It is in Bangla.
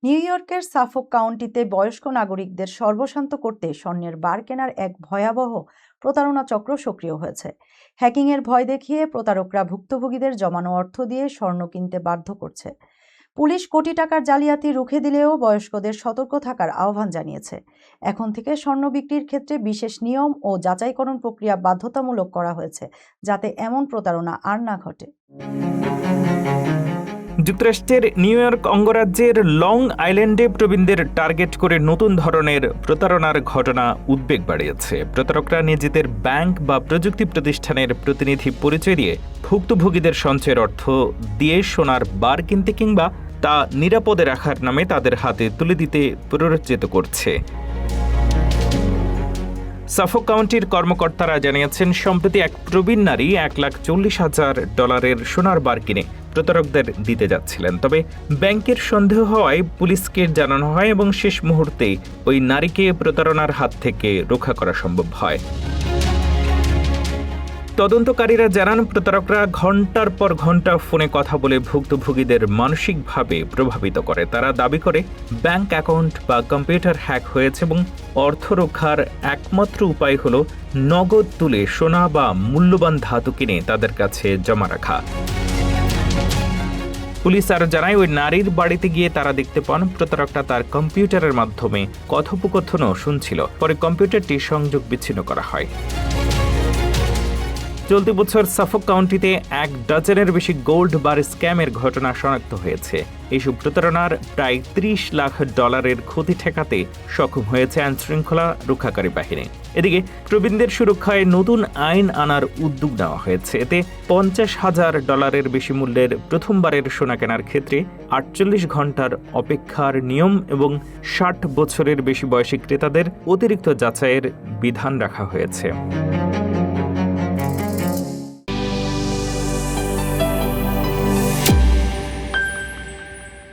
নিউ ইয়র্কের সাফোক কাউন্টিতে বয়স্ক নাগরিকদের সর্বশান্ত করতে স্বর্ণের বার কেনার এক ভয়াবহ প্রতারণা চক্র সক্রিয় হয়েছে। হ্যাকিংয়ের ভয় দেখিয়ে প্রতারকরা ভুক্তভোগীদের জমানো অর্থ দিয়ে স্বর্ণ কিনতে বাধ্য করছে। পুলিশ কোটি টাকার জালিয়াতি রুখে দিলেও বয়স্কদের সতর্ক থাকার আহ্বান জানিয়েছে। এখন থেকে স্বর্ণ বিক্রির ক্ষেত্রে বিশেষ নিয়ম ও যাচাইকরণ প্রক্রিয়া বাধ্যতামূলক করা হয়েছে, যাতে এমন প্রতারণা আর না ঘটে। যুক্তরাষ্ট্রের নিউ ইয়র্ক অঙ্গরাজ্যের লং আইল্যান্ডে প্রবীণদের টার্গেট করে নতুন ধরনের প্রতারণার ঘটনা উদ্বেগ বাড়িয়েছে। প্রতারকরা নিজেদের ব্যাংক বা প্রযুক্তি প্রতিষ্ঠানের প্রতিনিধি পরিচয় দিয়ে ভুক্তভোগীদের সঞ্চয়ের অর্থ দিয়ে সোনার বার কিনতে কিংবা তা নিরাপদে রাখার নামে তাদের হাতে তুলে দিতে প্ররোচিত করছে। সাফোক কাউন্টির কর্মকর্তারা জানিয়েছেন, সম্প্রতি এক প্রবীণ নারী $1,40,000 সোনার বার কিনে প্রতারকদের দিতে যাচ্ছিলেন। তবে ব্যাংকের সন্দেহ হওয়ায় পুলিশকে জানানো হয় এবং শেষ মুহূর্তে ওই নারীকে প্রতারণার হাত থেকে রক্ষা করা সম্ভব হয়। তদন্তকারীরা জানান, প্রতারকরা ঘন্টার পর ঘন্টা ফোনে কথা বলে ভুক্তভোগীদের মানসিকভাবে প্রভাবিত করে। তারা দাবি করে ব্যাংক অ্যাকাউন্ট বা কম্পিউটার হ্যাক হয়েছে এবং অর্থ রক্ষার একমাত্র উপায় হলো নগদ তুলে সোনা বা মূল্যবান ধাতু কিনে তাদের কাছে জমা রাখা। পুলিশ আরও জানায়, ওই নারীর বাড়িতে গিয়ে তারা দেখতে পান প্রতারকরা তার কম্পিউটারের মাধ্যমে কথোপকথনও শুনছিল। পরে কম্পিউটারটি সংযোগ বিচ্ছিন্ন করা হয়। চলতি বছর সাফোক কাউন্টিতে 1 ডজনের বেশি গোল্ড বার স্ক্যামের ঘটনা শনাক্ত হয়েছে। এইসব প্রতারণার প্রায় $30 লাখ ক্ষতি ঠেকাতে সক্ষম হয়েছে আইনশৃঙ্খলা রক্ষাকারী বাহিনী। এদিকে প্রবীণদের সুরক্ষায় নতুন আইন আনার উদ্যোগ নেওয়া হয়েছে। এতে $50,000 বেশি মূল্যের প্রথমবারের সোনা কেনার ক্ষেত্রে 48 ঘন্টার অপেক্ষার নিয়ম এবং 60 বছরের বেশি বয়সী ক্রেতাদের অতিরিক্ত যাচাইয়ের বিধান রাখা হয়েছে।